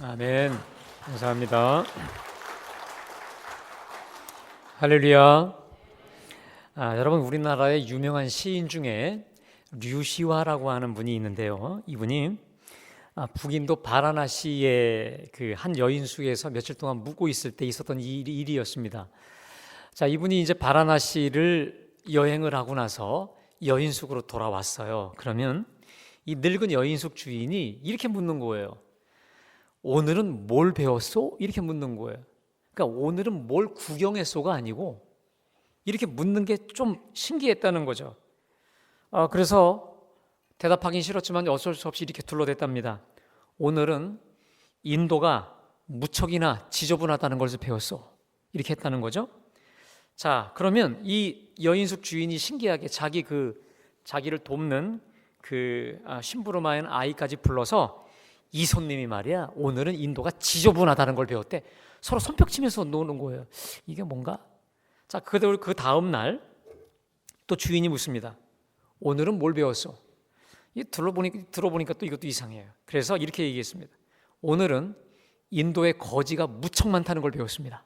아멘. 감사합니다. 할렐루야. 여러분, 우리나라의 유명한 시인 중에 류시화라고 하는 분이 있는데요. 이분이 북인도 바라나시의 그 한 여인숙에서 며칠 동안 묵고 있을 때 있었던 일이었습니다. 자, 이분이 이제 바라나시를 여행을 하고 나서 여인숙으로 돌아왔어요. 그러면 이 늙은 여인숙 주인이 이렇게 묻는 거예요. 오늘은 뭘 배웠소? 이렇게 묻는 거예요. 그러니까 오늘은 뭘 구경했소가 아니고 이렇게 묻는 게 좀 신기했다는 거죠. 그래서 대답하기 싫었지만 어쩔 수 없이 이렇게 둘러댔답니다. 오늘은 인도가 무척이나 지저분하다는 것을 배웠소. 이렇게 했다는 거죠. 자, 그러면 이 여인숙 주인이 신기하게 자기를 돕는 심부름하는 아이까지 불러서 이 손님이 말이야, 오늘은 인도가 지저분하다는 걸 배웠대. 서로 손뼉치면서 노는 거예요. 이게 뭔가? 자, 그 다음 날 또 주인이 묻습니다. 오늘은 뭘 배웠어? 들어보니까 또 이것도 이상해요. 그래서 이렇게 얘기했습니다. 오늘은 인도에 거지가 무척 많다는 걸 배웠습니다.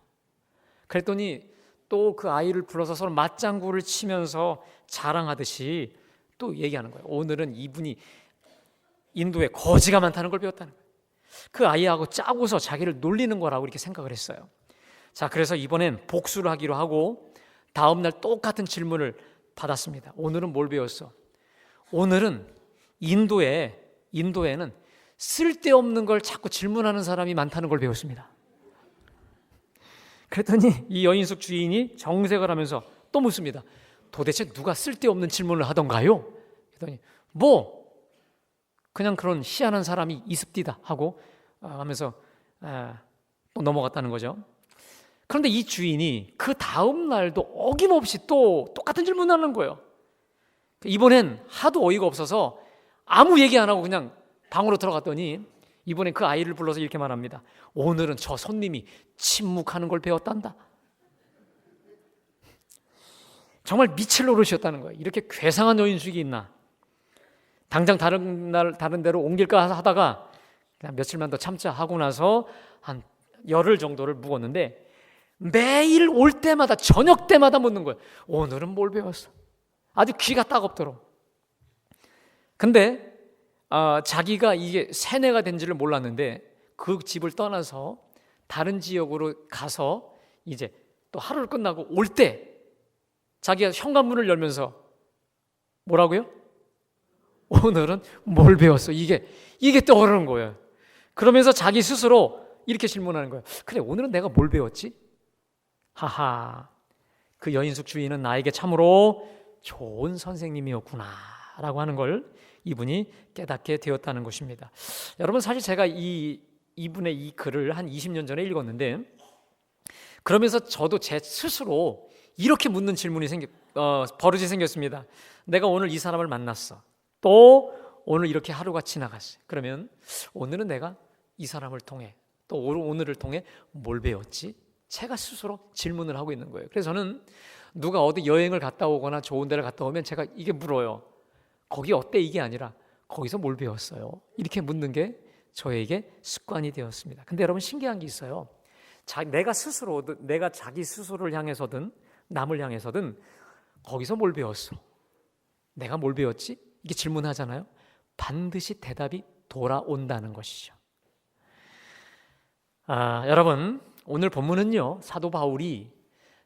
그랬더니 또 그 아이를 불러서 서로 맞장구를 치면서 자랑하듯이 또 얘기하는 거예요. 오늘은 이분이 인도에 거지가 많다는 걸 배웠다는 거예요. 그 아이하고 짜고서 자기를 놀리는 거라고 이렇게 생각을 했어요. 자, 그래서 이번엔 복수를 하기로 하고 다음 날 똑같은 질문을 받았습니다. 오늘은 뭘 배웠어? 오늘은 인도에는 쓸데없는 걸 자꾸 질문하는 사람이 많다는 걸 배웠습니다. 그랬더니 이 여인숙 주인이 정색을 하면서 또 묻습니다. 도대체 누가 쓸데없는 질문을 하던가요? 그랬더니 그냥 그런 희한한 사람이 있습디다 하고 하면서 또 넘어갔다는 거죠. 그런데 이 주인이 그 다음 날도 어김없이 또 똑같은 질문을 하는 거예요. 이번엔 하도 어이가 없어서 아무 얘기 안 하고 그냥 방으로 들어갔더니 이번엔 그 아이를 불러서 이렇게 말합니다. 오늘은 저 손님이 침묵하는 걸 배웠단다. 정말 미칠 노릇이었다는 거예요. 이렇게 괴상한 여인숙이 있나? 당장 다른 데로 옮길까 하다가 그냥 며칠만 더 참자 하고 나서 한 열흘 정도를 묵었는데 매일 올 때마다 저녁 때마다 묻는 거예요. 오늘은 뭘 배웠어? 아주 귀가 따갑도록. 근데 자기가 이게 세뇌가 된지를 몰랐는데 그 집을 떠나서 다른 지역으로 가서 이제 또 하루를 끝나고 올 때 자기가 현관문을 열면서 뭐라고요? 오늘은 뭘 배웠어? 이게 떠오르는 거예요. 그러면서 자기 스스로 이렇게 질문하는 거예요. 그래, 오늘은 내가 뭘 배웠지? 하하, 그 여인숙 주인은 나에게 참으로 좋은 선생님이었구나 라고 하는 걸 이분이 깨닫게 되었다는 것입니다. 여러분, 사실 제가 이분의 이 글을 한 20년 전에 읽었는데 그러면서 저도 제 스스로 이렇게 묻는 질문이 버릇이 생겼습니다. 내가 오늘 이 사람을 만났어. 또 오늘 이렇게 하루가 지나갔어요. 그러면 오늘은 내가 이 사람을 통해 또 오늘을 통해 뭘 배웠지? 제가 스스로 질문을 하고 있는 거예요. 그래서 저는 누가 어디 여행을 갔다 오거나 좋은 데를 갔다 오면 제가 이게 물어요. 거기 어때? 이게 아니라 거기서 뭘 배웠어요? 이렇게 묻는 게 저에게 습관이 되었습니다. 근데 여러분, 신기한 게 있어요. 내가 자기 스스로를 향해서든 남을 향해서든 거기서 뭘 배웠어? 내가 뭘 배웠지? 이게 질문하잖아요. 반드시 대답이 돌아온다는 것이죠. 여러분, 오늘 본문은요, 사도 바울이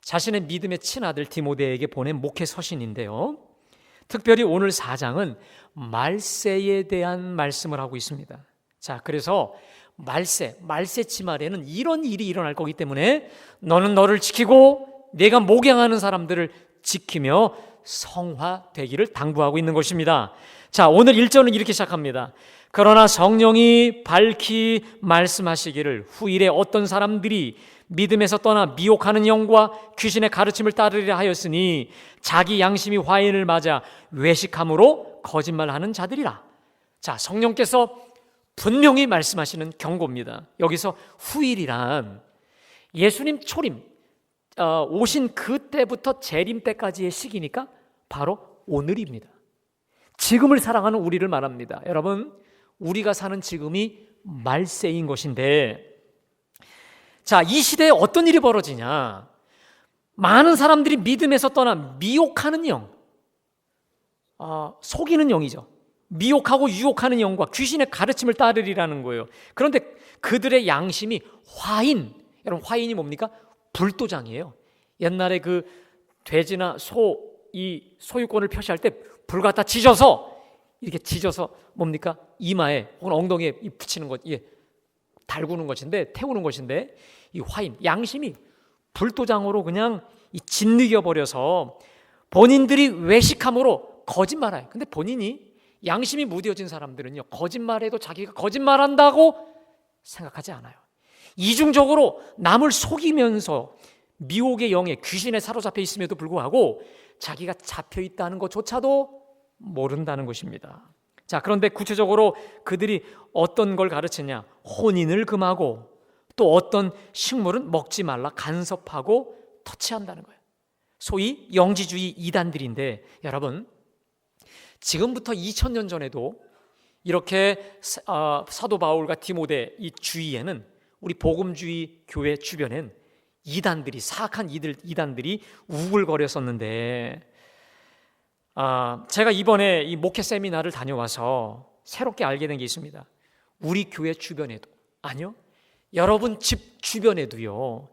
자신의 믿음의 친아들 디모데에게 보낸 목회 서신인데요, 특별히 오늘 4장은 말세에 대한 말씀을 하고 있습니다. 자, 그래서 말세 치말에는 이런 일이 일어날 거기 때문에 너는 너를 지키고 내가 목양하는 사람들을 지키며 성화되기를 당부하고 있는 것입니다. 자, 오늘 1절은 이렇게 시작합니다. 그러나 성령이 밝히 말씀하시기를 후일에 어떤 사람들이 믿음에서 떠나 미혹하는 영과 귀신의 가르침을 따르려 하였으니 자기 양심이 화인을 맞아 외식함으로 거짓말하는 자들이라. 자, 성령께서 분명히 말씀하시는 경고입니다. 여기서 후일이란 예수님 초림 오신 그때부터 재림 때까지의 시기니까 바로 오늘입니다. 지금을 살아가는 우리를 말합니다. 여러분, 우리가 사는 지금이 말세인 것인데, 자, 이 시대에 어떤 일이 벌어지냐? 많은 사람들이 믿음에서 떠나 미혹하는 영, 속이는 영이죠. 미혹하고 유혹하는 영과 귀신의 가르침을 따르리라는 거예요. 그런데 그들의 양심이 화인, 여러분 화인이 뭡니까? 불도장이에요. 옛날에 그 돼지나 소, 이 소유권을 표시할 때 불 갖다 지져서 이렇게 지져서 뭡니까? 이마에 혹은 엉덩이에 붙이는 것, 이게 달구는 것인데, 태우는 것인데, 이 화인, 양심이 불도장으로 그냥 짓누겨 버려서 본인들이 외식함으로 거짓말해요. 근데 본인이 양심이 무뎌진 사람들은요, 거짓말해도 자기가 거짓말한다고 생각하지 않아요. 이중적으로 남을 속이면서 미혹의 영에 귀신에 사로잡혀 있음에도 불구하고 자기가 잡혀 있다는 것조차도 모른다는 것입니다. 자, 그런데 구체적으로 그들이 어떤 걸 가르치냐? 혼인을 금하고 또 어떤 식물은 먹지 말라 간섭하고 터치한다는 거예요. 소위 영지주의 이단들인데, 여러분 지금부터 2000년 전에도 이렇게 사도 바울과 디모데 이 주위에는, 우리 복음주의 교회 주변엔 이단들이, 사악한 이단들이 우글거렸었는데, 제가 이번에 이 목회 세미나를 다녀와서 새롭게 알게 된 게 있습니다. 우리 교회 주변에도, 아니요, 여러분 집 주변에도요,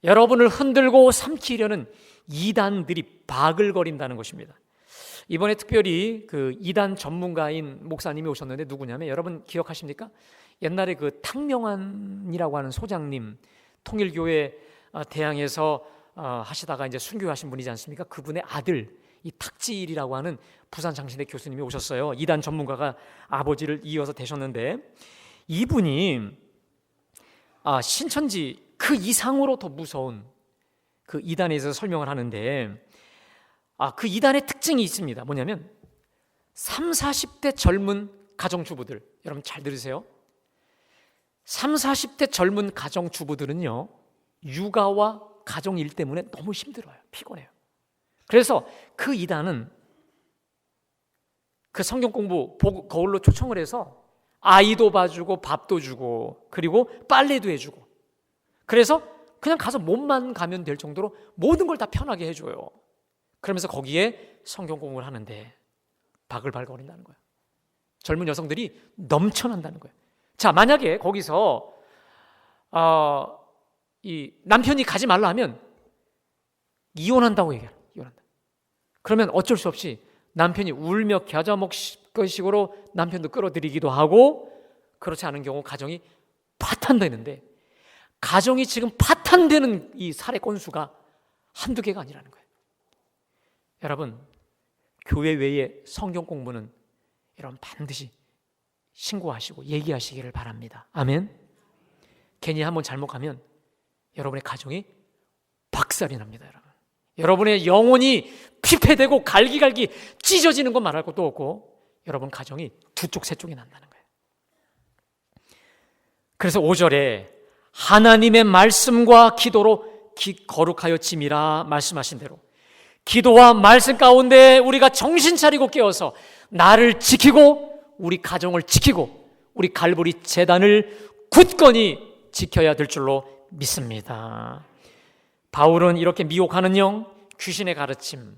여러분을 흔들고 삼키려는 이단들이 바글거린다는 것입니다. 이번에 특별히 그 이단 전문가인 목사님이 오셨는데, 누구냐면 여러분 기억하십니까? 옛날에 그 탕명환이라고 하는 소장님, 통일교회 대항에서 하시다가 이제 순교하신 분이지 않습니까? 그분의 아들, 이 탁지일이라고 하는 부산 장신대 교수님이 오셨어요. 이단 전문가가 아버지를 이어서 되셨는데, 이분이 신천지 그 이상으로 더 무서운 그 이단에 대해서 설명을 하는데, 그 이단의 특징이 있습니다. 뭐냐면 30, 40대 젊은 가정주부들, 여러분 잘 들으세요. 30, 40대 젊은 가정주부들은요, 육아와 가정일 때문에 너무 힘들어요. 피곤해요. 그래서 그 이단은 그 성경 공부 거울로 초청을 해서 아이도 봐주고 밥도 주고 그리고 빨래도 해주고, 그래서 그냥 가서 몸만 가면 될 정도로 모든 걸 다 편하게 해줘요. 그러면서 거기에 성경 공부를 하는데 바글바글거린다는 거예요. 젊은 여성들이 넘쳐난다는 거예요. 자, 만약에 거기서 이 남편이 가지 말라 하면 이혼한다고 얘기해요. 이혼한다. 그러면 어쩔 수 없이 남편이 울며 겨자먹식으로 남편도 끌어들이기도 하고, 그렇지 않은 경우 가정이 파탄되는데, 가정이 지금 파탄되는 이 사례 건수가 한두 개가 아니라는 거예요. 여러분, 교회 외에 성경 공부는 여러분 반드시 신고하시고 얘기하시기를 바랍니다. 아멘. 괜히 한번 잘못 가면 여러분의 가정이 박살이 납니다. 여러분의 영혼이 피폐되고 갈기갈기 찢어지는 건 말할 것도 없고, 여러분 가정이 두 쪽 세 쪽이 난다는 거예요. 그래서 5절에 하나님의 말씀과 기도로 거룩하여 짐이라 말씀하신 대로, 기도와 말씀 가운데 우리가 정신 차리고 깨어서 나를 지키고 우리 가정을 지키고 우리 갈보리 재단을 굳건히 지켜야 될 줄로 믿습니다. 바울은 이렇게 미혹하는 영, 귀신의 가르침,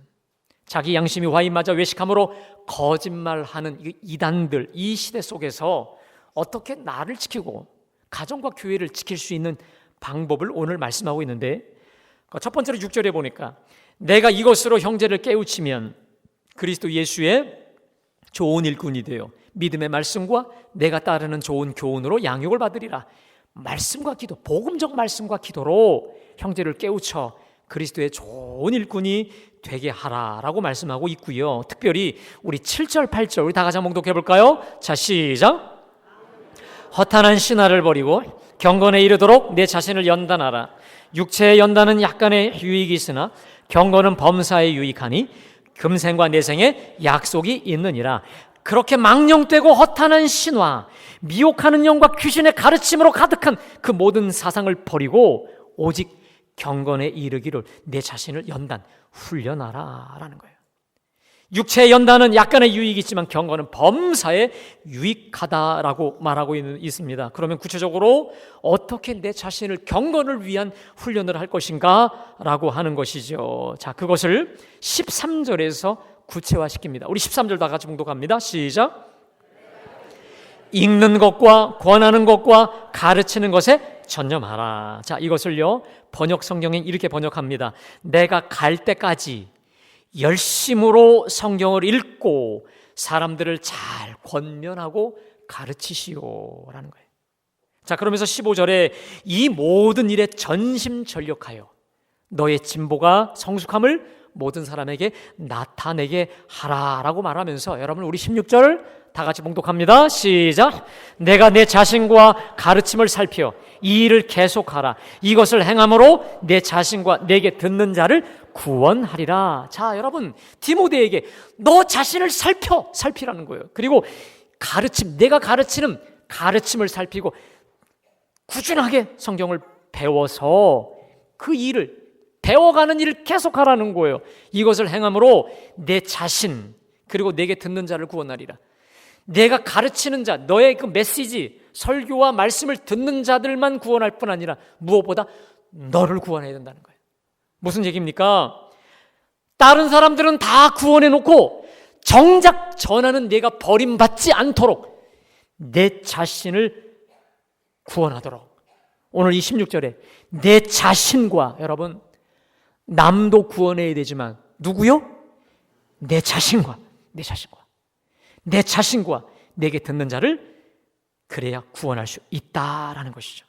자기 양심이 와인마저 외식함으로 거짓말하는 이단들, 이 시대 속에서 어떻게 나를 지키고 가정과 교회를 지킬 수 있는 방법을 오늘 말씀하고 있는데, 첫 번째로 6절에 보니까 내가 이것으로 형제를 깨우치면 그리스도 예수의 좋은 일꾼이 되어 믿음의 말씀과 내가 따르는 좋은 교훈으로 양육을 받으리라. 말씀과 기도, 복음적 말씀과 기도로 형제를 깨우쳐 그리스도의 좋은 일꾼이 되게 하라라고 말씀하고 있고요. 특별히 우리 7절, 8절 우리 다 같이 한번 독해 볼까요? 자, 시작. 허탄한 신화를 버리고 경건에 이르도록 내 자신을 연단하라. 육체의 연단은 약간의 유익이 있으나 경건은 범사에 유익하니 금생과 내생에 약속이 있느니라. 그렇게 망령되고 허탄한 신화, 미혹하는 영과 귀신의 가르침으로 가득한 그 모든 사상을 버리고 오직 경건에 이르기를 내 자신을 연단, 훈련하라 라는 거예요. 육체의 연단은 약간의 유익이 있지만 경건은 범사에 유익하다라고 말하고 있습니다. 그러면 구체적으로 어떻게 내 자신을 경건을 위한 훈련을 할 것인가 라고 하는 것이죠. 자, 그것을 13절에서 구체화시킵니다. 우리 13절 다 같이 봉독합니다. 시작. 읽는 것과 권하는 것과 가르치는 것에 전념하라. 자, 이것을요 번역 성경에 이렇게 번역합니다. 내가 갈 때까지 열심으로 성경을 읽고 사람들을 잘 권면하고 가르치시오라는 거예요. 자, 그러면서 15절에 이 모든 일에 전심전력하여 너의 진보가 성숙함을 모든 사람에게 나타내게 하라라고 말하면서 여러분 우리 16절 다 같이 봉독합니다. 시작. 내가 내 자신과 가르침을 살펴 이 일을 계속하라. 이것을 행함으로 내 자신과 내게 듣는 자를 구원하리라. 자, 여러분 디모데에게 너 자신을 살피라는 거예요. 그리고 가르침, 내가 가르치는 가르침을 살피고 꾸준하게 성경을 배워서 그 일을 배워가는 일을 계속하라는 거예요. 이것을 행함으로 내 자신 그리고 내게 듣는 자를 구원하리라. 내가 가르치는 자, 너의 그 메시지, 설교와 말씀을 듣는 자들만 구원할 뿐 아니라 무엇보다 너를 구원해야 된다는 거예요. 무슨 얘기입니까? 다른 사람들은 다 구원해 놓고 정작 전하는 내가 버림받지 않도록 내 자신을 구원하도록. 오늘 이 16절에 내 자신과, 여러분 남도 구원해야 되지만 누구요? 내 자신과 내게 듣는 자를 그래야 구원할 수 있다라는 것이죠.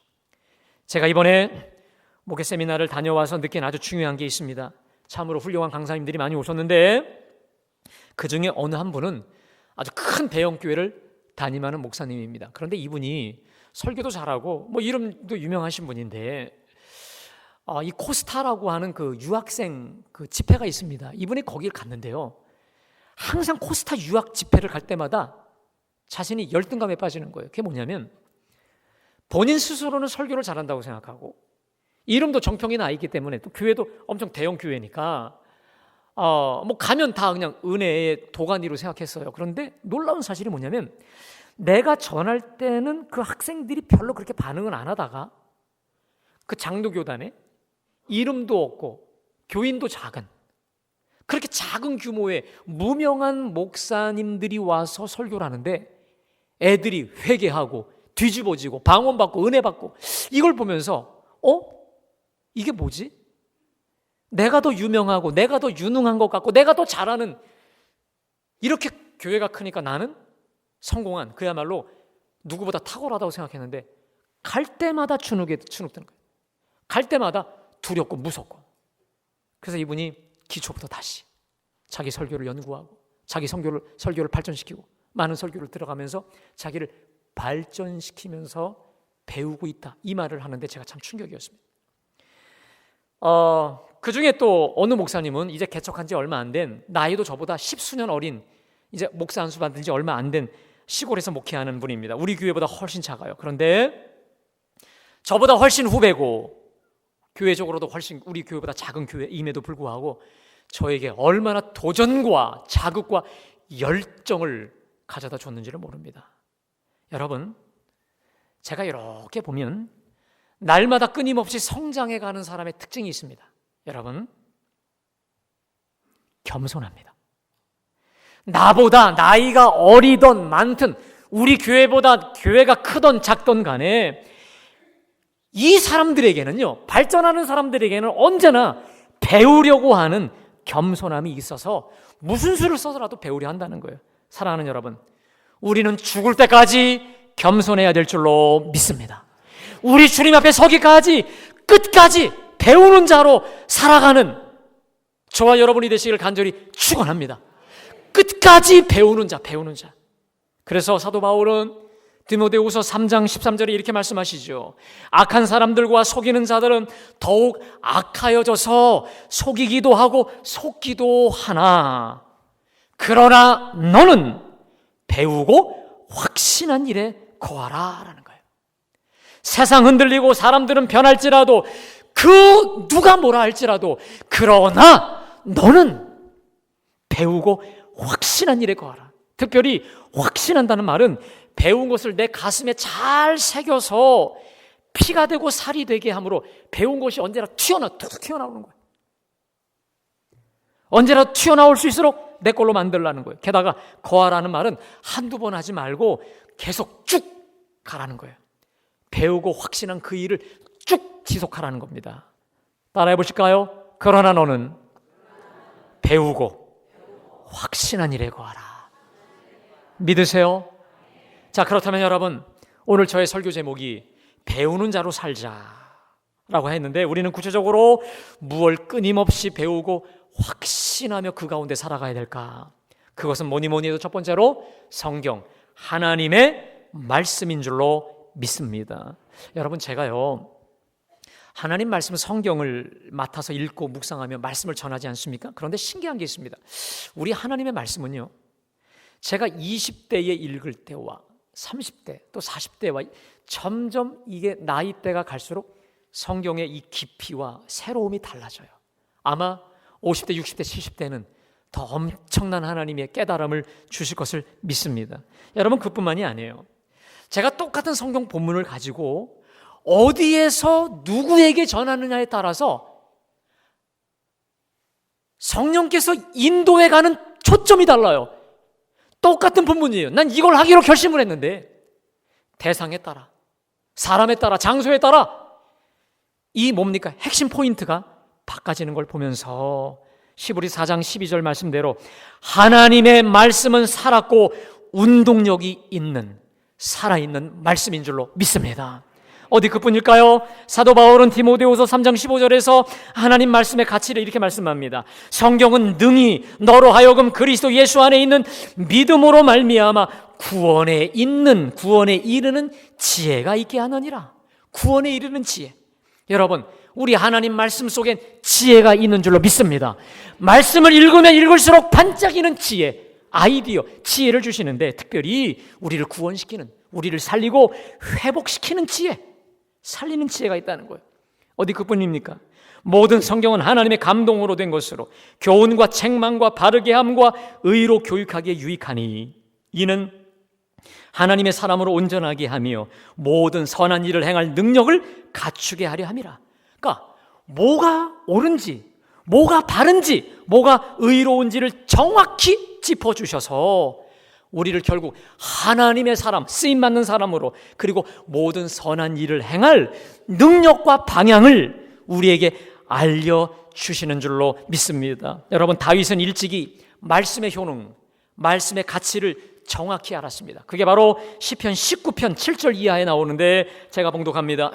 제가 이번에 목회 세미나를 다녀와서 느낀 아주 중요한 게 있습니다. 참으로 훌륭한 강사님들이 많이 오셨는데 그 중에 어느 한 분은 아주 큰 대형교회를 담임하는 목사님입니다. 그런데 이분이 설교도 잘하고 뭐 이름도 유명하신 분인데 이 코스타라고 하는 그 유학생 그 집회가 있습니다. 이분이 거기를 갔는데요, 항상 코스타 유학 집회를 갈 때마다 자신이 열등감에 빠지는 거예요. 그게 뭐냐면 본인 스스로는 설교를 잘한다고 생각하고 이름도 정평이 나 있기 때문에 또 교회도 엄청 대형 교회니까 뭐 가면 다 그냥 은혜의 도가니로 생각했어요. 그런데 놀라운 사실이 뭐냐면 내가 전할 때는 그 학생들이 별로 그렇게 반응을 안 하다가 그 장로교단에 이름도 없고 교인도 작은 그렇게 작은 규모의 무명한 목사님들이 와서 설교를 하는데 애들이 회개하고 뒤집어지고 방언받고 은혜받고 이걸 보면서 이게 뭐지? 내가 더 유명하고 내가 더 유능한 것 같고 내가 더 잘하는, 이렇게 교회가 크니까 나는 성공한, 그야말로 누구보다 탁월하다고 생각했는데 갈 때마다 주눅드는 거예요. 갈 때마다 두렵고 무섭고. 그래서 이분이 기초부터 다시 자기 설교를 연구하고 자기 설교를 발전시키고 많은 설교를 들어가면서 자기를 발전시키면서 배우고 있다, 이 말을 하는데 제가 참 충격이었습니다. 그 중에 또 어느 목사님은 이제 개척한 지 얼마 안 된, 나이도 저보다 10수년 어린, 이제 목사 안수 받은 지 얼마 안 된 시골에서 목회하는 분입니다. 우리 교회보다 훨씬 작아요. 그런데 저보다 훨씬 후배고 교회적으로도 훨씬 우리 교회보다 작은 교회임에도 불구하고 저에게 얼마나 도전과 자극과 열정을 가져다 줬는지를 모릅니다. 여러분, 제가 이렇게 보면 날마다 끊임없이 성장해가는 사람의 특징이 있습니다. 여러분, 겸손합니다. 나보다 나이가 어리던 많든 우리 교회보다 교회가 크던 작던 간에 이 사람들에게는요, 발전하는 사람들에게는 언제나 배우려고 하는 겸손함이 있어서 무슨 수를 써서라도 배우려 한다는 거예요. 사랑하는 여러분, 우리는 죽을 때까지 겸손해야 될 줄로 믿습니다. 우리 주님 앞에 서기까지 끝까지 배우는 자로 살아가는 저와 여러분이 되시기를 간절히 축원합니다. 끝까지 배우는 자. 그래서 사도 바울은 디모데후서 3장 13절에 이렇게 말씀하시죠. 악한 사람들과 속이는 자들은 더욱 악하여져서 속이기도 하고 속기도 하나 그러나 너는 배우고 확신한 일에 거하라 라는 거예요. 세상 흔들리고 사람들은 변할지라도 누가 뭐라 할지라도 그러나 너는 배우고 확신한 일에 거하라. 특별히 확신한다는 말은 배운 것을 내 가슴에 잘 새겨서 피가 되고 살이 되게 함으로 배운 것이 언제나 툭 튀어나오는 거예요. 언제나 튀어나올 수 있도록 내 걸로 만들라는 거예요. 게다가 거하라는 말은 한두 번 하지 말고 계속 쭉 가라는 거예요. 배우고 확신한 그 일을 쭉 지속하라는 겁니다. 따라해 보실까요? 그러나 너는 배우고 확신한 일에 거하라. 믿으세요? 자, 그렇다면 여러분, 오늘 저의 설교 제목이 배우는 자로 살자라고 했는데, 우리는 구체적으로 무엇을 끊임없이 배우고 확신하며 그 가운데 살아가야 될까? 그것은 뭐니 해도 첫 번째로 성경, 하나님의 말씀인 줄로 믿습니다. 여러분, 제가요, 하나님 말씀 성경을 맡아서 읽고 묵상하며 말씀을 전하지 않습니까? 그런데 신기한 게 있습니다. 우리 하나님의 말씀은요, 제가 20대에 읽을 때와 30대 또 40대와 점점 이게 나이대가 갈수록 성경의 이 깊이와 새로움이 달라져요. 아마 50대, 60대, 70대는 더 엄청난 하나님의 깨달음을 주실 것을 믿습니다. 여러분, 그뿐만이 아니에요. 제가 똑같은 성경 본문을 가지고 어디에서 누구에게 전하느냐에 따라서 성령께서 인도해 가는 초점이 달라요. 똑같은 본문이에요. 난 이걸 하기로 결심을 했는데 대상에 따라, 사람에 따라, 장소에 따라 이 뭡니까? 핵심 포인트가 바꿔지는 걸 보면서 시브리 4장 12절 말씀대로 하나님의 말씀은 살았고 운동력이 있는 살아있는 말씀인 줄로 믿습니다. 어디 그뿐일까요? 사도 바울은 디모데후서 3장 15절에서 하나님 말씀의 가치를 이렇게 말씀합니다. 성경은 능히 너로 하여금 그리스도 예수 안에 있는 믿음으로 말미암아 구원에 이르는 지혜가 있게 하느니라. 구원에 이르는 지혜. 여러분, 우리 하나님 말씀 속엔 지혜가 있는 줄로 믿습니다. 말씀을 읽으면 읽을수록 반짝이는 지혜, 아이디어, 지혜를 주시는데 특별히 우리를 구원시키는, 우리를 살리고 회복시키는 지혜, 살리는 지혜가 있다는 거예요. 어디 그뿐입니까? 모든 성경은 하나님의 감동으로 된 것으로 교훈과 책망과 바르게 함과 의로 교육하기에 유익하니 이는 하나님의 사람으로 온전하게 하며 모든 선한 일을 행할 능력을 갖추게 하려 함이라. 그러니까 뭐가 옳은지, 뭐가 바른지, 뭐가 의로운지를 정확히 짚어주셔서 우리를 결국 하나님의 사람, 쓰임받는 사람으로, 그리고 모든 선한 일을 행할 능력과 방향을 우리에게 알려주시는 줄로 믿습니다. 여러분, 다윗은 일찍이 말씀의 효능, 말씀의 가치를 정확히 알았습니다. 그게 바로 시편 19편 7절 이하에 나오는데 제가 봉독합니다.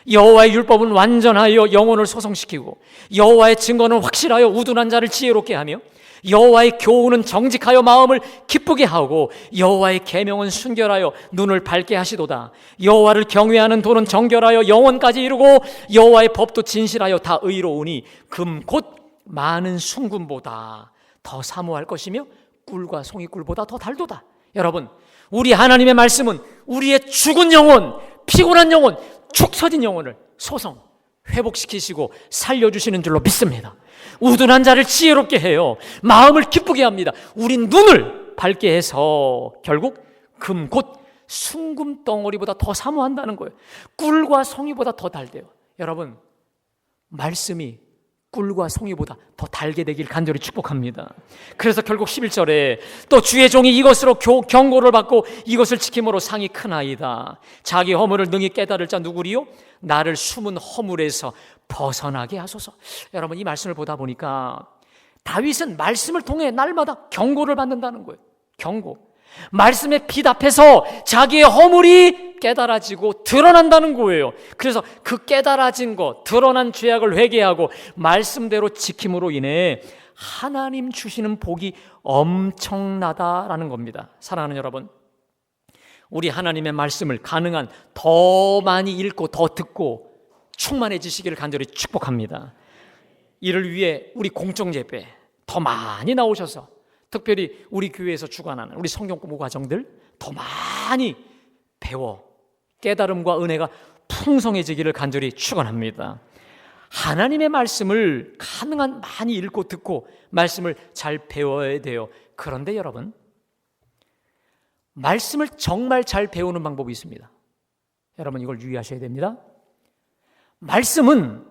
여호와의 율법은 완전하여 영혼을 소성시키고 여호와의 증거는 확실하여 우둔한 자를 지혜롭게 하며 여호와의 교훈은 정직하여 마음을 기쁘게 하고 여호와의 계명은 순결하여 눈을 밝게 하시도다. 여호와를 경외하는 도는 정결하여 영원까지 이르고 여호와의 법도 진실하여 다 의로우니 금 곧 많은 순금보다 더 사모할 것이며 꿀과 송이꿀보다 더 달도다. 여러분, 우리 하나님의 말씀은 우리의 죽은 영혼, 피곤한 영혼, 축 처진 영혼을 소성, 회복시키시고 살려주시는 줄로 믿습니다. 우둔한 자를 지혜롭게 해요. 마음을 기쁘게 합니다. 우린 눈을 밝게 해서 결국 금 곧 순금 덩어리보다 더 사모한다는 거예요. 꿀과 송이보다 더 달대요. 여러분, 말씀이 꿀과 송이보다 더 달게 되길 간절히 축복합니다. 그래서 결국 11절에 또 주의 종이 이것으로 경고를 받고 이것을 지킴으로 상이 크나이다. 자기 허물을 능히 깨달을 자 누구리요? 나를 숨은 허물에서 벗어나게 하소서. 여러분, 이 말씀을 보다 보니까 다윗은 말씀을 통해 날마다 경고를 받는다는 거예요. 경고. 말씀에 비답해서 자기의 허물이 깨달아지고 드러난다는 거예요. 그래서 그 깨달아진 것, 드러난 죄악을 회개하고 말씀대로 지킴으로 인해 하나님 주시는 복이 엄청나다라는 겁니다. 사랑하는 여러분, 우리 하나님의 말씀을 가능한 더 많이 읽고 더 듣고 충만해지시기를 간절히 축복합니다. 이를 위해 우리 공정예배 더 많이 나오셔서 특별히 우리 교회에서 주관하는 우리 성경 공부 과정들 더 많이 배워 깨달음과 은혜가 풍성해지기를 간절히 축원합니다. 하나님의 말씀을 가능한 많이 읽고 듣고 말씀을 잘 배워야 돼요. 그런데 여러분, 말씀을 정말 잘 배우는 방법이 있습니다. 여러분 이걸 유의하셔야 됩니다. 말씀은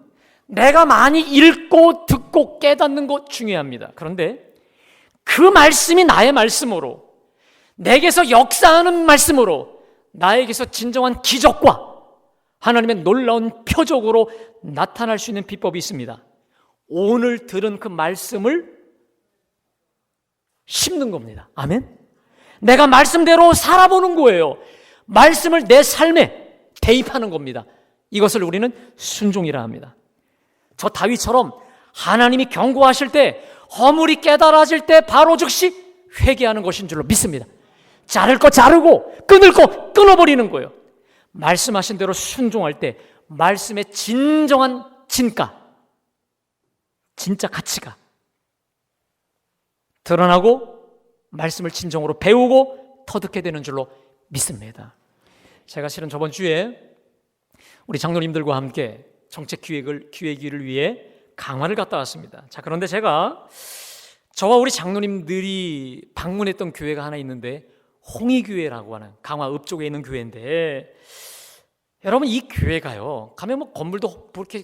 내가 많이 읽고 듣고 깨닫는 것 중요합니다. 그런데 그 말씀이 나의 말씀으로, 내게서 역사하는 말씀으로 나에게서 진정한 기적과 하나님의 놀라운 표적으로 나타날 수 있는 비법이 있습니다. 오늘 들은 그 말씀을 심는 겁니다. 아멘? 내가 말씀대로 살아보는 거예요. 말씀을 내 삶에 대입하는 겁니다. 이것을 우리는 순종이라 합니다. 저 다윗처럼 하나님이 경고하실 때, 허물이 깨달아질 때 바로 즉시 회개하는 것인 줄로 믿습니다. 자를 거 자르고 끊을 거 끊어버리는 거예요. 말씀하신 대로 순종할 때 말씀의 진정한 진가, 진짜 가치가 드러나고 말씀을 진정으로 배우고 터득게 되는 줄로 믿습니다. 제가 실은 저번 주에 우리 장로님들과 함께 정책 기획위를 위해 강화를 갔다 왔습니다. 자, 그런데 저와 우리 장로님들이 방문했던 교회가 하나 있는데 홍의교회라고 하는 강화 읍쪽에 있는 교회인데, 여러분 이 교회가요, 가면 뭐 건물도 그렇게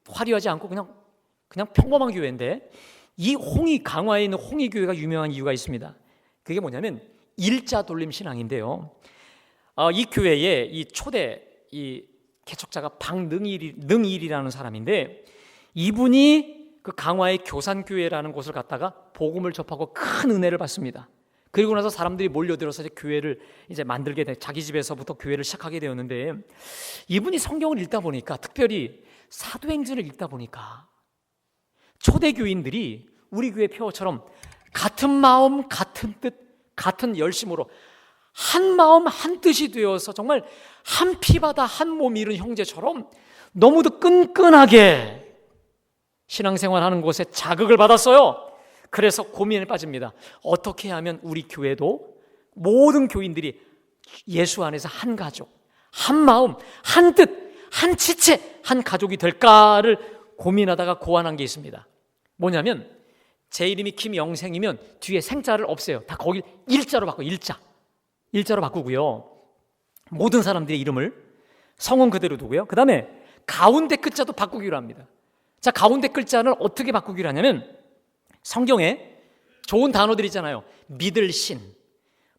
화려하지 않고 그냥 평범한 교회인데, 이 강화에 있는 홍의교회가 유명한 이유가 있습니다. 그게 뭐냐면 일자 돌림 신앙인데요. 이 교회의 이 초대 개척자가 박능일이라는 사람인데, 이분이 그 강화의 교산교회라는 곳을 갔다가 복음을 접하고 큰 은혜를 받습니다. 그리고 나서 사람들이 몰려들어서 이제 교회를 이제 만들게 돼, 자기 집에서부터 교회를 시작하게 되었는데, 이분이 성경을 읽다 보니까, 특별히 사도행전을 읽다 보니까 초대 교인들이 우리 교회 표어처럼 같은 마음, 같은 뜻, 같은 열심으로 한 마음 한 뜻이 되어서 정말 한 피바다 한 몸 이룬 형제처럼 너무도 끈끈하게 신앙생활하는 곳에 자극을 받았어요. 그래서 고민에 빠집니다. 어떻게 하면 우리 교회도 모든 교인들이 예수 안에서 한 가족, 한 마음, 한 뜻, 한 지체, 한 가족이 될까를 고민하다가 고안한 게 있습니다. 뭐냐면 제 이름이 김영생이면 뒤에 생자를 없애요. 다 거기 일자로 바꿔요. 일자로 바꾸고요. 모든 사람들의 이름을 성은 그대로 두고요. 그 다음에 가운데 글자도 바꾸기로 합니다. 자, 가운데 글자는 어떻게 바꾸기로 하냐면, 성경에 좋은 단어들 있잖아요. 믿을 신,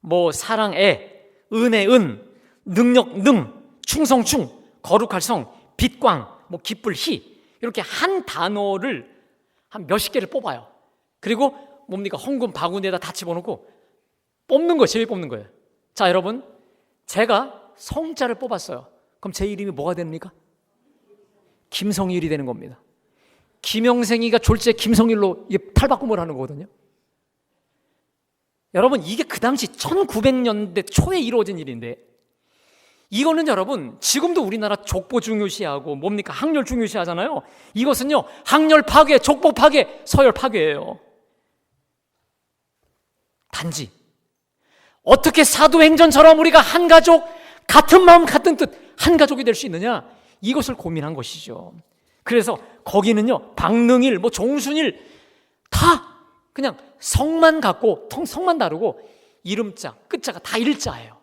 뭐 사랑애, 은혜 은, 능력 능, 충성 충, 거룩할 성, 빛광, 뭐 기쁠 희, 이렇게 한 단어를 한 몇십 개를 뽑아요. 그리고 뭡니까? 헌금 바구니에다 다 집어넣고 뽑는 거예요. 제비 뽑는 거예요. 자, 여러분, 제가 성자를 뽑았어요. 그럼 제 이름이 뭐가 됩니까? 김성일이 되는 겁니다. 김영생이가 졸지에 김성일로 탈바꿈을 하는 거거든요. 여러분, 이게 그 당시 1900년대 초에 이루어진 일인데, 이거는 여러분 지금도 우리나라 족보 중요시하고 뭡니까? 학렬 중요시하잖아요. 이것은요 학렬 파괴, 족보 파괴, 서열 파괴예요. 단지 어떻게 사도행전처럼 우리가 한 가족, 같은 마음 같은 뜻, 한 가족이 될 수 있느냐, 이것을 고민한 것이죠. 그래서 거기는요 박능일, 뭐 종순일 다 그냥 성만 같고 성만 다르고 이름자, 끝자가 다 일자예요.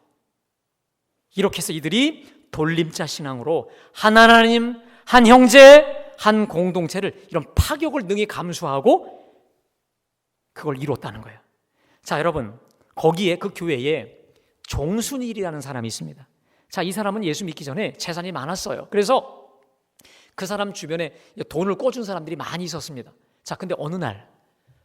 이렇게 해서 이들이 돌림자 신앙으로 한 하나님, 한 형제, 한 공동체를 이런 파격을 능히 감수하고 그걸 이뤘다는 거예요. 자, 여러분, 거기에 그 교회에 종순일이라는 사람이 있습니다. 자, 이 사람은 예수 믿기 전에 재산이 많았어요. 그래서 그 사람 주변에 돈을 꿔준 사람들이 많이 있었습니다. 자, 근데 어느 날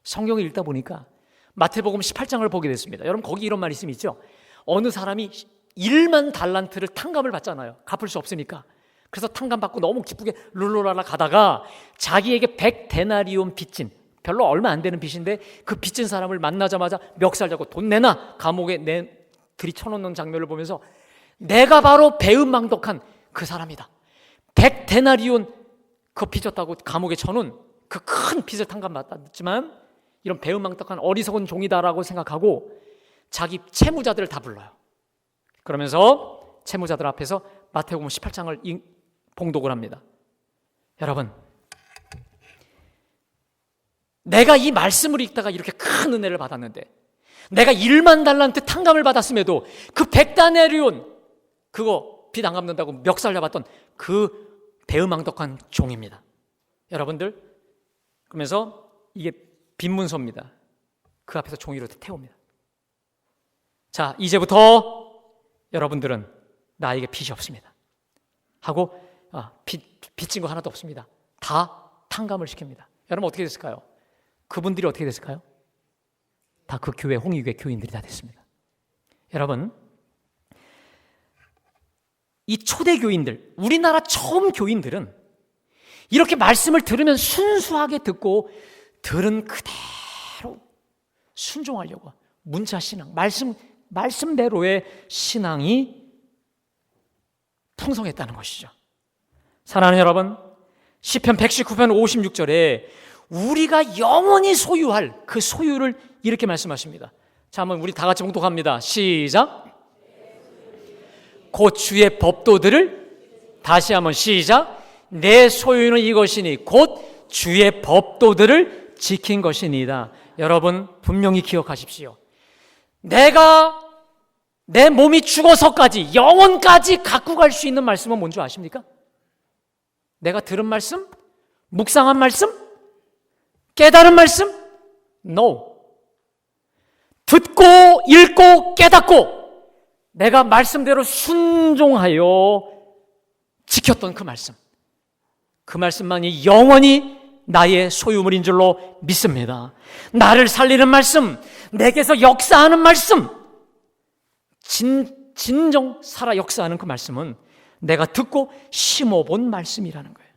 성경을 읽다 보니까 마태복음 18장을 보게 됐습니다. 여러분, 거기 이런 말이 있죠. 어느 사람이 1만 달란트를 탕감을 받잖아요. 갚을 수 없으니까. 그래서 탕감 받고 너무 기쁘게 룰루랄라 가다가 자기에게 100데나리온 빚진, 별로 얼마 안 되는 빚인데 그 빚진 사람을 만나자마자 멱살 잡고 돈 내놔, 감옥에 들이쳐놓는 장면을 보면서 내가 바로 배은망덕한 그 사람이다. 100데나리온 그 빚졌다고 감옥에 쳐놓은 그 큰 빚을 탕감받았지만 이런 배은망덕한 어리석은 종이다라고 생각하고 자기 채무자들을 다 불러요. 그러면서 채무자들 앞에서 마태복음 18장을 봉독을 합니다. 여러분, 내가 이 말씀을 읽다가 이렇게 큰 은혜를 받았는데, 내가 1만 달란트 탕감을 받았음에도 그 100다네리온 그거 빚 안 갚는다고 멱살 잡았던 그 대음망덕한 종입니다. 여러분들, 그러면서 이게 빈문서입니다. 그 앞에서 종이로 태웁니다. 자, 이제부터 여러분들은 나에게 빚이 없습니다 하고 빚진 거 하나도 없습니다. 다 탕감을 시킵니다. 여러분 어떻게 됐을까요? 그분들이 어떻게 됐을까요? 다 그 교회, 홍익교회 교인들이 다 됐습니다. 여러분, 이 초대 교인들, 우리나라 처음 교인들은 이렇게 말씀을 들으면 순수하게 듣고 들은 그대로 순종하려고 문자신앙, 말씀대로의 신앙이 풍성했다는 것이죠. 사랑하는 여러분, 시편 119편 56절에 우리가 영원히 소유할 그 소유를 이렇게 말씀하십니다. 자, 한번 우리 다 같이 봉독합니다. 시작. 곧 주의 법도들을, 다시 한번 시작. 내 소유는 이것이니 곧 주의 법도들을 지킨 것이니이다. 여러분 분명히 기억하십시오. 내가 내 몸이 죽어서까지 영원까지 갖고 갈 수 있는 말씀은 뭔지 아십니까? 내가 들은 말씀? 묵상한 말씀? 깨달은 말씀? No. 듣고 읽고 깨닫고 내가 말씀대로 순종하여 지켰던 그 말씀, 그 말씀만이 영원히 나의 소유물인 줄로 믿습니다. 나를 살리는 말씀, 내게서 역사하는 말씀, 진정 살아 역사하는 그 말씀은 내가 듣고 심어본 말씀이라는 거예요.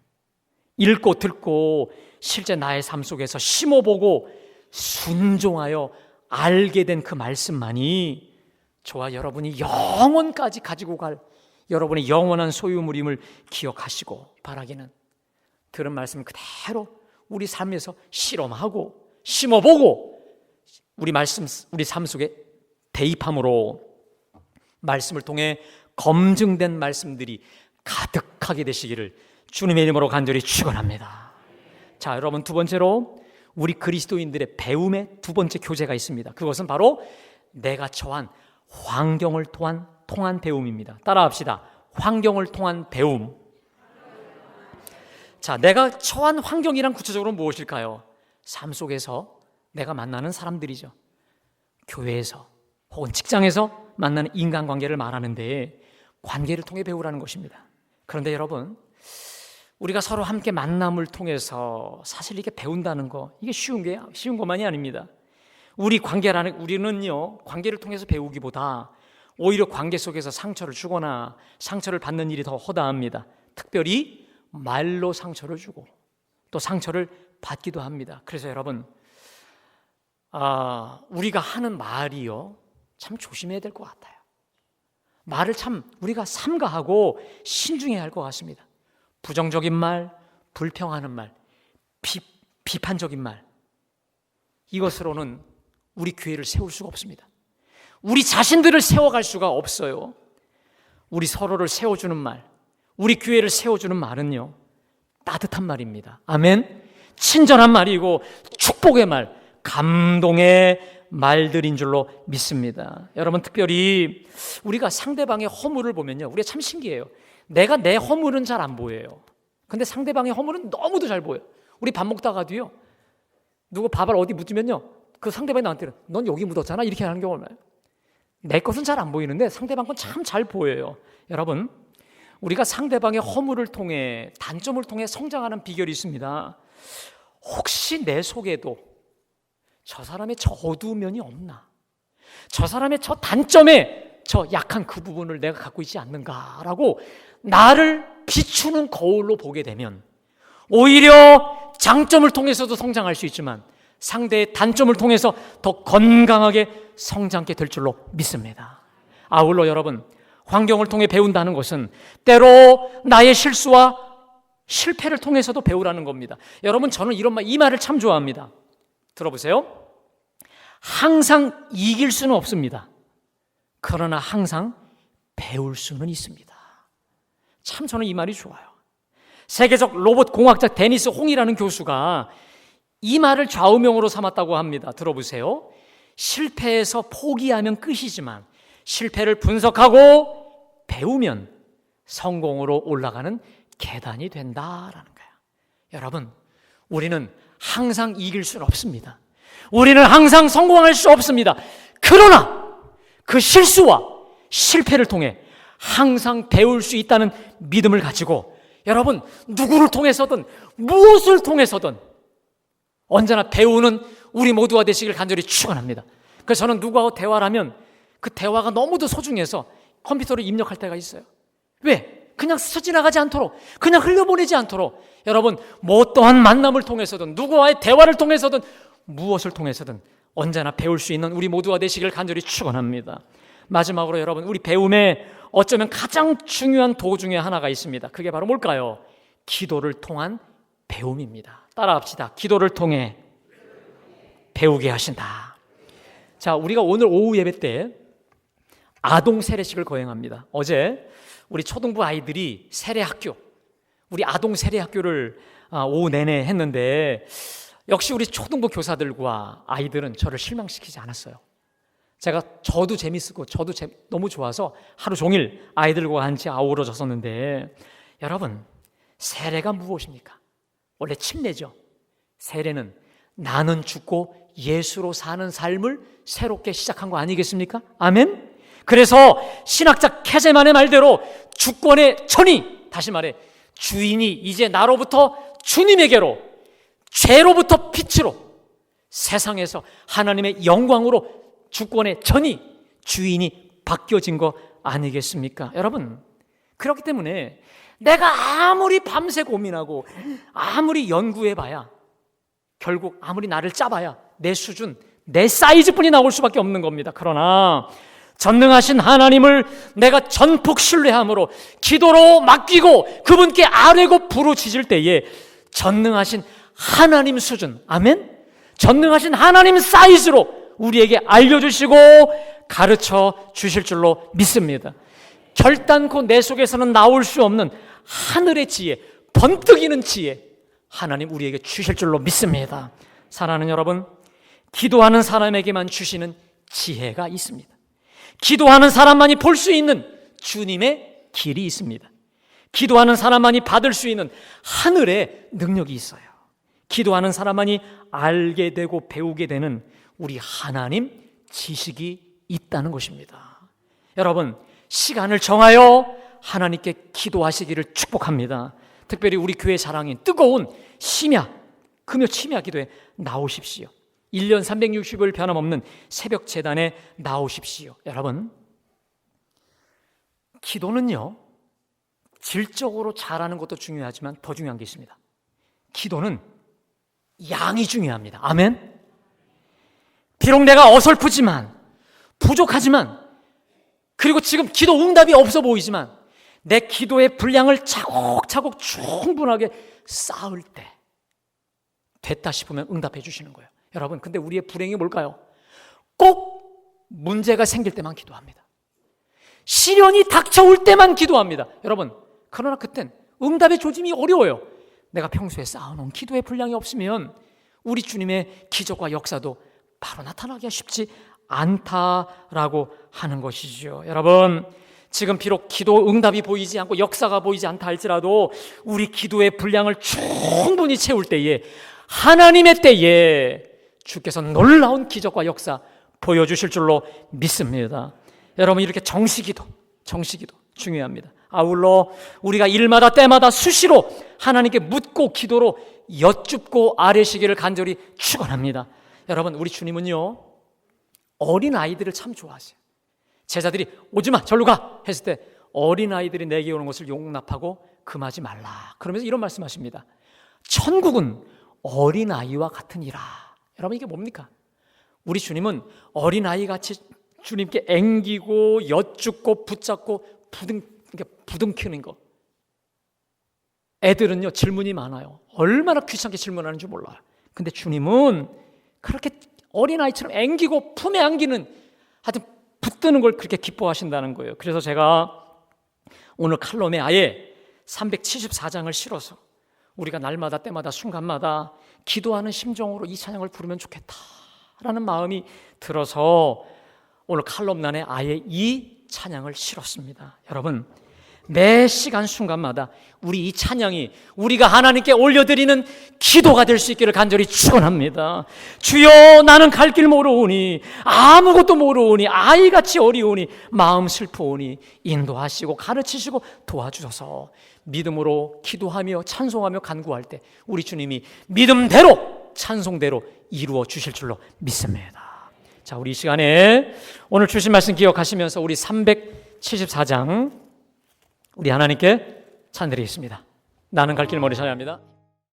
읽고 듣고 실제 나의 삶 속에서 심어보고 순종하여 알게 된 그 말씀만이 저와 여러분이 영원까지 가지고 갈 여러분의 영원한 소유물임을 기억하시고 바라기는, 들은 말씀 그대로 우리 삶에서 실험하고 심어보고 우리 삶 속에 대입함으로 말씀을 통해 검증된 말씀들이 가득하게 되시기를 주님의 이름으로 간절히 축원합니다. 자, 여러분, 두 번째로 우리 그리스도인들의 배움의 두 번째 교재가 있습니다. 그것은 바로 내가 처한 환경을 통한 배움입니다. 따라합시다. 환경을 통한 배움. 자, 내가 처한 환경이란 구체적으로 무엇일까요? 삶 속에서 내가 만나는 사람들이죠. 교회에서 혹은 직장에서 만나는 인간관계를 말하는데 관계를 통해 배우라는 것입니다. 그런데 여러분, 우리가 서로 함께 만남을 통해서 사실 이게 배운다는 거, 이게 쉬운 것만이 아닙니다. 우리는요, 관계를 통해서 배우기보다 오히려 관계 속에서 상처를 주거나 상처를 받는 일이 더 허다합니다. 특별히 말로 상처를 주고 또 상처를 받기도 합니다. 그래서 여러분, 우리가 하는 말이요, 참 조심해야 될 것 같아요. 말을 참 우리가 삼가하고 신중해야 할 것 같습니다. 부정적인 말, 불평하는 말, 비판적인 말, 이것으로는 우리 교회를 세울 수가 없습니다. 우리 자신들을 세워갈 수가 없어요. 우리 서로를 세워주는 말, 우리 교회를 세워주는 말은요, 따뜻한 말입니다. 아멘. 친절한 말이고 축복의 말, 감동의 말들인 줄로 믿습니다. 여러분, 특별히 우리가 상대방의 허물을 보면요, 우리가 참 신기해요. 내가 내 허물은 잘 안 보여요. 근데 상대방의 허물은 너무도 잘 보여요. 우리 밥 먹다가도요, 누구 밥을 어디 묻으면요, 그 상대방이 나한테는 넌 여기 묻었잖아, 이렇게 하는 경우가 많아요. 내 것은 잘 안 보이는데 상대방 건 참 잘 보여요. 여러분, 우리가 상대방의 허물을 통해, 단점을 통해 성장하는 비결이 있습니다. 혹시 내 속에도 저 사람의 저 어두운 면이 없나? 저 사람의 저 단점에 저 약한 그 부분을 내가 갖고 있지 않는가라고 나를 비추는 거울로 보게 되면 오히려 장점을 통해서도 성장할 수 있지만 상대의 단점을 통해서 더 건강하게 성장하게 될 줄로 믿습니다. 아울러 여러분, 환경을 통해 배운다는 것은 때로 나의 실수와 실패를 통해서도 배우라는 겁니다. 여러분, 저는 이 말을 참 좋아합니다. 들어보세요. 항상 이길 수는 없습니다. 그러나 항상 배울 수는 있습니다. 참 저는 이 말이 좋아요. 세계적 로봇 공학자 데니스 홍이라는 교수가 이 말을 좌우명으로 삼았다고 합니다. 들어보세요. 실패해서 포기하면 끝이지만 실패를 분석하고 배우면 성공으로 올라가는 계단이 된다라는 거예요. 여러분, 우리는 항상 이길 수는 없습니다. 우리는 항상 성공할 수 없습니다. 그러나 그 실수와 실패를 통해 항상 배울 수 있다는 믿음을 가지고 여러분, 누구를 통해서든 무엇을 통해서든 언제나 배우는 우리 모두가 되시길 간절히 축원합니다. 그래서 저는 누구하고 대화를 하면 그 대화가 너무도 소중해서 컴퓨터로 입력할 때가 있어요. 왜? 그냥 스쳐 지나가지 않도록, 그냥 흘려보내지 않도록 여러분, 뭐 어떠한 만남을 통해서든 누구와의 대화를 통해서든 무엇을 통해서든 언제나 배울 수 있는 우리 모두가 되시길 간절히 축원합니다. 마지막으로 여러분, 우리 배움에 어쩌면 가장 중요한 도구 중에 하나가 있습니다. 그게 바로 뭘까요? 기도를 통한 배움입니다. 따라합시다. 기도를 통해 배우게 하신다. 자, 우리가 오늘 오후 예배 때 아동 세례식을 거행합니다. 어제 우리 초등부 아이들이 세례학교, 우리 아동 세례학교를 오후 내내 했는데 역시 우리 초등부 교사들과 아이들은 저를 실망시키지 않았어요. 저도 재밌었고 저도 너무 좋아서 하루 종일 아이들과 같이 아우러졌었는데 여러분, 세례가 무엇입니까? 원래 침례죠. 세례는 나는 죽고 예수로 사는 삶을 새롭게 시작한 거 아니겠습니까? 아멘? 그래서 신학자 캐제만의 말대로 주권의 전이, 다시 말해 주인이 이제 나로부터 주님에게로, 죄로부터 빛으로, 세상에서 하나님의 영광으로 주권의 전이, 주인이 바뀌어진 거 아니겠습니까? 여러분, 그렇기 때문에 내가 아무리 밤새 고민하고 아무리 연구해봐야 결국 아무리 나를 짜봐야 내 수준, 내 사이즈뿐이 나올 수밖에 없는 겁니다. 그러나 전능하신 하나님을 내가 전폭 신뢰함으로 기도로 맡기고 그분께 아뢰고 부르짖을 때에 전능하신 하나님 수준, 아멘? 전능하신 하나님 사이즈로 우리에게 알려주시고 가르쳐 주실 줄로 믿습니다. 결단코 내 속에서는 나올 수 없는 하늘의 지혜, 번뜩이는 지혜, 하나님 우리에게 주실 줄로 믿습니다. 사랑하는 여러분, 기도하는 사람에게만 주시는 지혜가 있습니다. 기도하는 사람만이 볼 수 있는 주님의 길이 있습니다. 기도하는 사람만이 받을 수 있는 하늘의 능력이 있어요. 기도하는 사람만이 알게 되고 배우게 되는 우리 하나님 지식이 있다는 것입니다. 여러분, 시간을 정하여 하나님께 기도하시기를 축복합니다. 특별히 우리 교회 자랑인 뜨거운 심야, 금요 심야 기도에 나오십시오. 1년 360일 변함없는 새벽 제단에 나오십시오. 여러분, 기도는요, 질적으로 잘하는 것도 중요하지만 더 중요한 게 있습니다. 기도는 양이 중요합니다. 아멘? 비록 내가 어설프지만, 부족하지만, 그리고 지금 기도 응답이 없어 보이지만 내 기도의 분량을 차곡차곡 충분하게 쌓을 때 됐다 싶으면 응답해 주시는 거예요. 여러분, 근데 우리의 불행이 뭘까요? 꼭 문제가 생길 때만 기도합니다. 시련이 닥쳐올 때만 기도합니다. 여러분, 그러나 그땐 응답의 조짐이 어려워요. 내가 평소에 쌓아놓은 기도의 분량이 없으면 우리 주님의 기적과 역사도 바로 나타나기가 쉽지 않다라고 하는 것이죠. 여러분, 지금 비록 기도 응답이 보이지 않고 역사가 보이지 않다 할지라도 우리 기도의 분량을 충분히 채울 때에, 하나님의 때에 주께서 놀라운 기적과 역사 보여주실 줄로 믿습니다. 여러분, 이렇게 정시기도 중요합니다. 아울러 우리가 일마다 때마다 수시로 하나님께 묻고 기도로 여쭙고 아뢰시기를 간절히 축원합니다. 여러분, 우리 주님은요, 어린 아이들을 참 좋아하세요. 제자들이 오지마 절로 가 했을 때 어린 아이들이 내게 오는 것을 용납하고 금하지 말라, 그러면서 이런 말씀하십니다. 천국은 어린 아이와 같으니라. 여러분, 이게 뭡니까? 우리 주님은 어린 아이같이 주님께 앵기고 여쭙고 붙잡고 부둥키는 거. 애들은요, 질문이 많아요. 얼마나 귀찮게 질문하는지 몰라요. 근데 주님은 그렇게 어린아이처럼 앵기고 품에 안기는, 하여튼 붙드는 걸 그렇게 기뻐하신다는 거예요. 그래서 제가 오늘 칼럼에 아예 374장을 실어서 우리가 날마다 때마다 순간마다 기도하는 심정으로 이 찬양을 부르면 좋겠다라는 마음이 들어서 오늘 칼럼난에 아예 이 찬양을 실었습니다. 여러분, 매 시간 순간마다 우리 이 찬양이 우리가 하나님께 올려드리는 기도가 될 수 있기를 간절히 축원합니다. 주여, 나는 갈 길 모르오니, 아무것도 모르오니, 아이같이 어리오니, 마음 슬프오니, 인도하시고 가르치시고 도와주셔서 믿음으로 기도하며 찬송하며 간구할 때 우리 주님이 믿음대로 찬송대로 이루어 주실 줄로 믿습니다. 자, 우리 이 시간에 오늘 주신 말씀 기억하시면서 우리 374장 우리 하나님께 찬드리겠습니다. 나는 갈 길 멀리 찬양합니다.